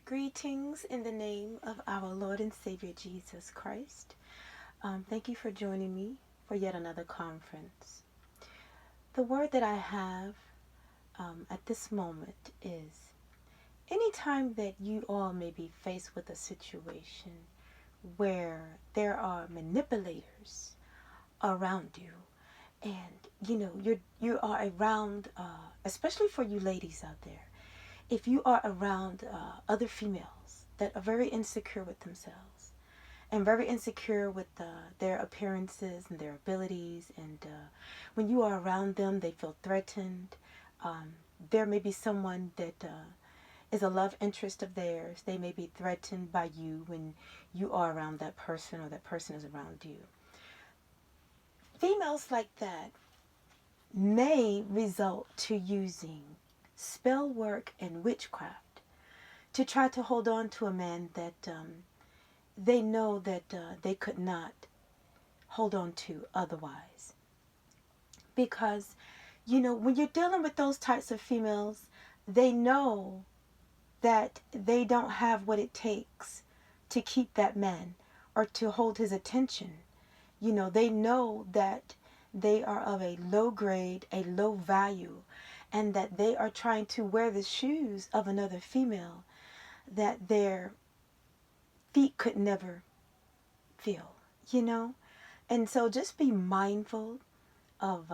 Greetings in the name of our Lord and Savior Jesus Christ. Thank you for joining me for yet another conference. The word that I have at this moment is anytime that you all may be faced with a situation where there are manipulators around you, and you are around, especially for you ladies out there, if you are around other females that are very insecure with themselves and very insecure with their appearances and their abilities, and when you are around them, they feel threatened. There may be someone that is a love interest of theirs. They may be threatened by you when you are around that person or that person is around you. Females like that may result to using spell work and witchcraft to try to hold on to a man that they know that they could not hold on to otherwise. Because, when you're dealing with those types of females, they know that they don't have what it takes to keep that man or to hold his attention. They know that they are of a low grade, a low value, and that they are trying to wear the shoes of another female that their feet could never feel. And so just be mindful of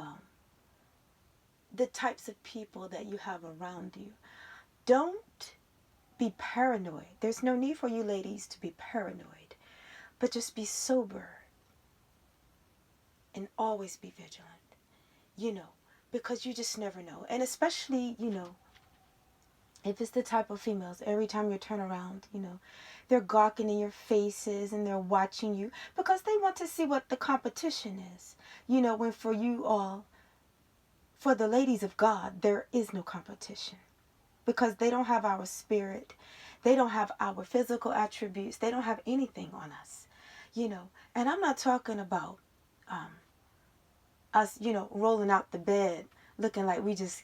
the types of people that you have around you. Don't be paranoid. There's no need for you ladies to be paranoid, but just be sober and always be vigilant, because you just never know. And especially, if it's the type of females, every time you turn around, they're gawking in your faces and they're watching you because they want to see what the competition is. When for you all, for the ladies of God, there is no competition because they don't have our spirit. They don't have our physical attributes. They don't have anything on us, And I'm not talking about us, rolling out the bed looking like we just,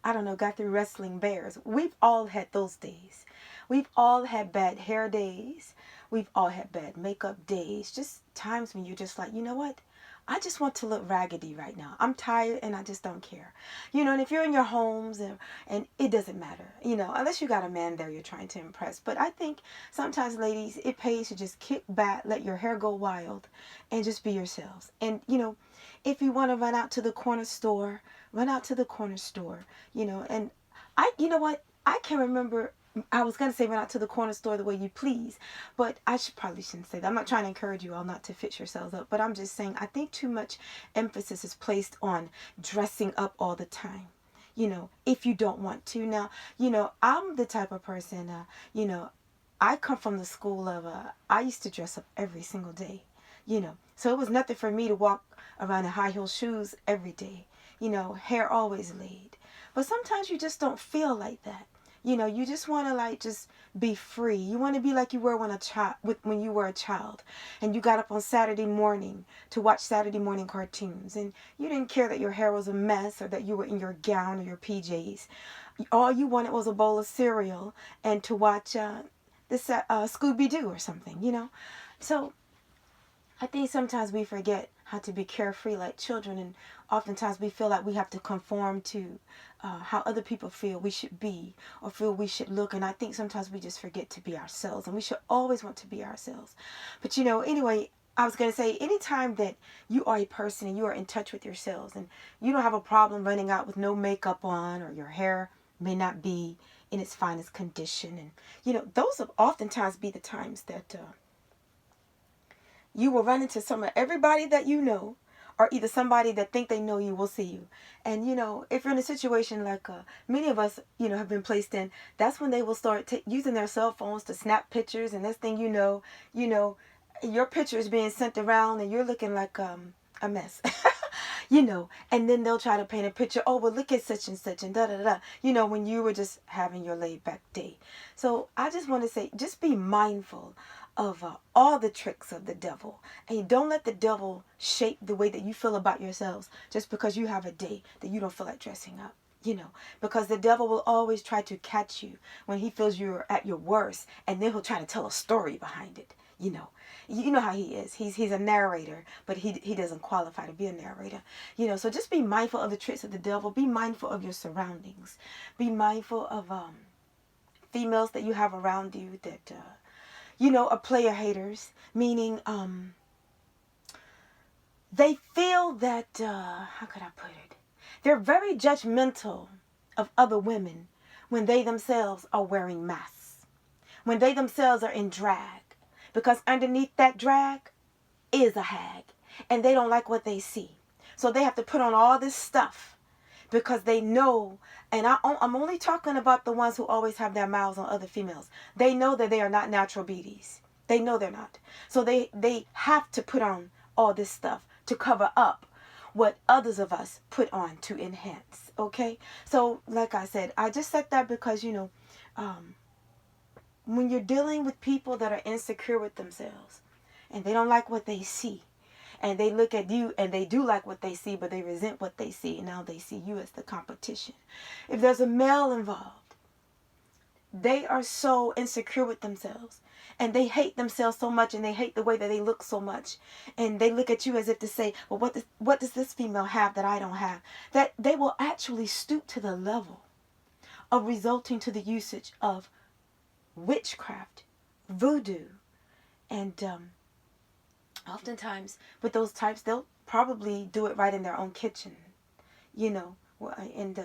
I don't know, got through wrestling bears. We've all had those days. We've all had bad hair days. We've all had bad makeup days. Just times when you're just like, you know what? I just want to look raggedy right now. I'm tired and I just don't care. And if you're in your homes and it doesn't matter, unless you got a man there you're trying to impress. But I think sometimes, ladies, it pays to just kick back, let your hair go wild, and just be yourselves. And, if you want to run out to the corner store, run out to the corner store, and you know what? I can remember, I was going to say run out to the corner store the way you please, but probably shouldn't say that. I'm not trying to encourage you all not to fix yourselves up, but I'm just saying I think too much emphasis is placed on dressing up all the time, if you don't want to. Now, I'm the type of person, I come from the school of, I used to dress up every single day, so it was nothing for me to walk around in high heel shoes every day, hair always laid. But sometimes you just don't feel like that. You just want to just be free. You want to be like you were when you were a child and you got up on Saturday morning to watch Saturday morning cartoons and you didn't care that your hair was a mess or that you were in your gown or your PJs. All you wanted was a bowl of cereal and to watch this Scooby-Doo or something. So I think sometimes we forget how to be carefree like children, and oftentimes we feel like we have to conform to how other people feel we should be or feel we should look. And I think sometimes we just forget to be ourselves, and we should always want to be ourselves. But anyway, I was going to say, anytime that you are a person and you are in touch with yourselves and you don't have a problem running out with no makeup on, or your hair may not be in its finest condition, and those will oftentimes be the times that you will run into everybody that or either somebody that think they know you will see you. And, if you're in a situation like many of us, have been placed in, that's when they will start using their cell phones to snap pictures. And this thing, your picture is being sent around and you're looking like a mess. And then they'll try to paint a picture. Oh, well, look at such and such and da-da-da. When you were just having your laid back day. So I just want to say, just be mindful of all the tricks of the devil. And don't let the devil shape the way that you feel about yourselves just because you have a day that you don't feel like dressing up. You know, because the devil will always try to catch you when he feels you're at your worst, and then he'll try to tell a story behind it. You know how he is. He's a narrator, but he doesn't qualify to be a narrator. So just be mindful of the tricks of the devil. Be mindful of your surroundings. Be mindful of females that you have around you that are player haters, meaning they feel that how could I put it? They're very judgmental of other women when they themselves are wearing masks, when they themselves are in drag, because underneath that drag is a hag, and they don't like what they see. So they have to put on all this stuff because they know, and I'm only talking about the ones who always have their mouths on other females. They know that they are not natural beauties. They know they're not. So they have to put on all this stuff to cover up what others of us put on to enhance. Okay? So like I said, I just said that because, when you're dealing with people that are insecure with themselves and they don't like what they see, and they look at you and they do like what they see, but they resent what they see, and now they see you as the competition. If there's a male involved, they are so insecure with themselves, and they hate themselves so much, and they hate the way that they look so much, and they look at you as if to say, well, what does this female have that I don't have? That they will actually stoop to the level of resulting to the usage of witchcraft, voodoo, and oftentimes with those types, they'll probably do it right in their own kitchen, and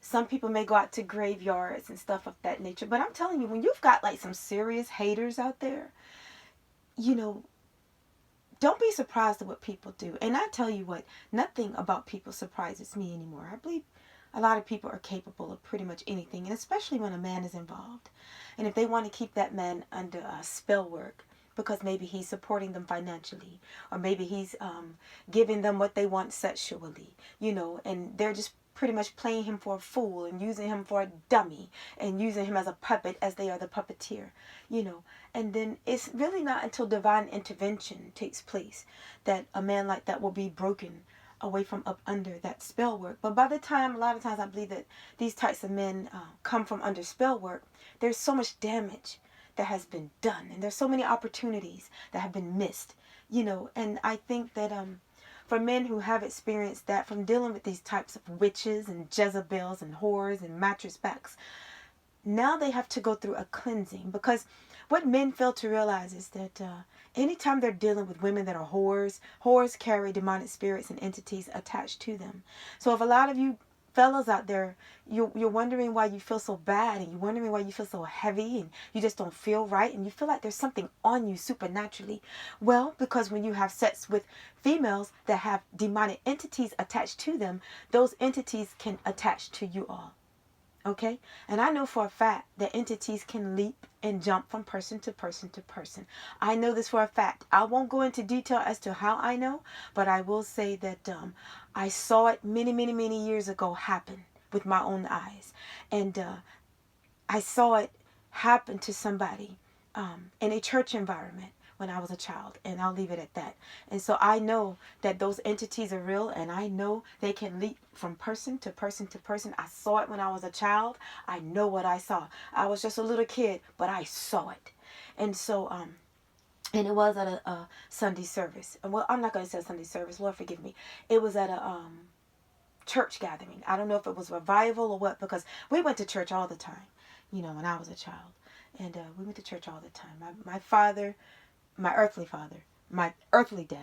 some people may go out to graveyards and stuff of that nature. But I'm telling you, when you've got like some serious haters out there, don't be surprised at what people do. And I tell you what, nothing about people surprises me anymore. I believe a lot of people are capable of pretty much anything, and especially when a man is involved. And if they want to keep that man under spell work, because maybe he's supporting them financially, or maybe he's giving them what they want sexually, and they're just pretty much playing him for a fool and using him for a dummy and using him as a puppet as they are the puppeteer, and then it's really not until divine intervention takes place that a man like that will be broken away from up under that spell work. But by the time, a lot of times I believe that these types of men come from under spell work, there's so much damage that has been done, and there's so many opportunities that have been missed, and I think that for men who have experienced that from dealing with these types of witches and Jezebels and whores and mattress backs, now they have to go through a cleansing, because what men fail to realize is that anytime they're dealing with women that are whores carry demonic spirits and entities attached to them. So if a lot of you fellas out there, you're wondering why you feel so bad, and you're wondering why you feel so heavy, and you just don't feel right, and you feel like there's something on you supernaturally. Well, because when you have sex with females that have demonic entities attached to them, those entities can attach to you all. Okay? And I know for a fact that entities can leap and jump from person to person to person. I know this for a fact. I won't go into detail as to how I know, but I will say that I saw it many, many, many years ago happen with my own eyes. And I saw it happen to somebody in a church environment when I was a child, and I'll leave it at that. And so I know that those entities are real, and I know they can leap from person to person to person. I saw it when I was a child. I know what I saw. I was just a little kid, but I saw it. And so and it was at a Sunday service. Well, I'm not going to say Sunday service, Lord forgive me. It was at a church gathering. I don't know if it was revival or what, because we went to church all the time, when I was a child. And we went to church all the time. My father, my earthly father, my earthly dad,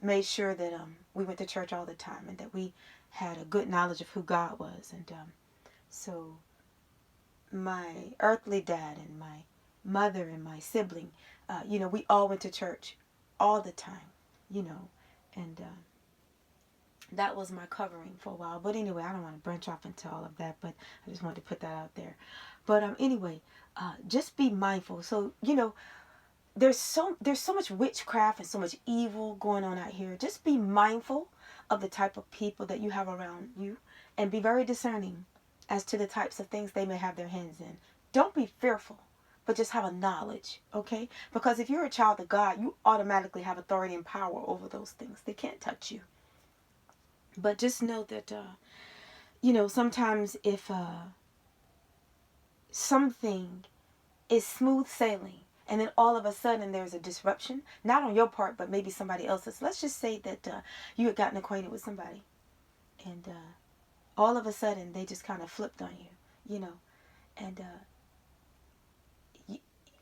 made sure that we went to church all the time, and that we had a good knowledge of who God was. And so my earthly dad and my mother and my sibling, we all went to church all the time, and that was my covering for a while. But anyway, I don't want to branch off into all of that, but I just wanted to put that out there. But anyway, just be mindful. So, there's so much witchcraft and so much evil going on out here. Just be mindful of the type of people that you have around you, and be very discerning as to the types of things they may have their hands in. Don't be fearful, but just have a knowledge, okay? Because if you're a child of God, you automatically have authority and power over those things. They can't touch you. But just know that sometimes if something is smooth sailing, and then all of a sudden there's a disruption, not on your part, but maybe somebody else's. Let's just say that you had gotten acquainted with somebody, and all of a sudden they just kind of flipped on you, and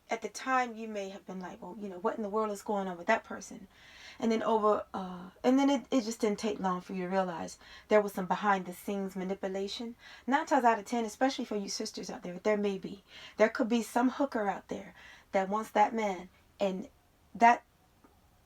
at the time you may have been like, well, what in the world is going on with that person? And then it just didn't take long for you to realize there was some behind the scenes manipulation. 9 times out of 10, especially for you sisters out there, there could be some hooker out there that wants that man, and that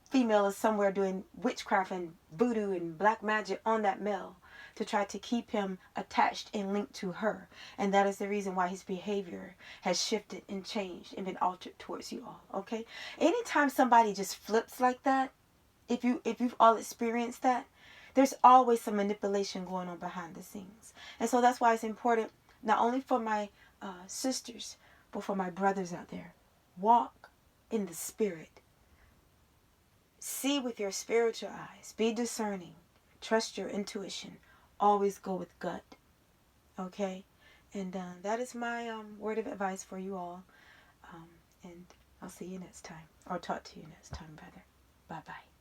female is somewhere doing witchcraft and voodoo and black magic on that male to try to keep him attached and linked to her. And that is the reason why his behavior has shifted and changed and been altered towards you all. Okay? Anytime somebody just flips like that, if you've all experienced that, there's always some manipulation going on behind the scenes. And so that's why it's important, not only for my sisters, but for my brothers out there. Walk in the spirit. See with your spiritual eyes. Be discerning. Trust your intuition. Always go with gut. Okay? And that is my word of advice for you all. And I'll see you next time. Or talk to you next time, rather. Bye-bye.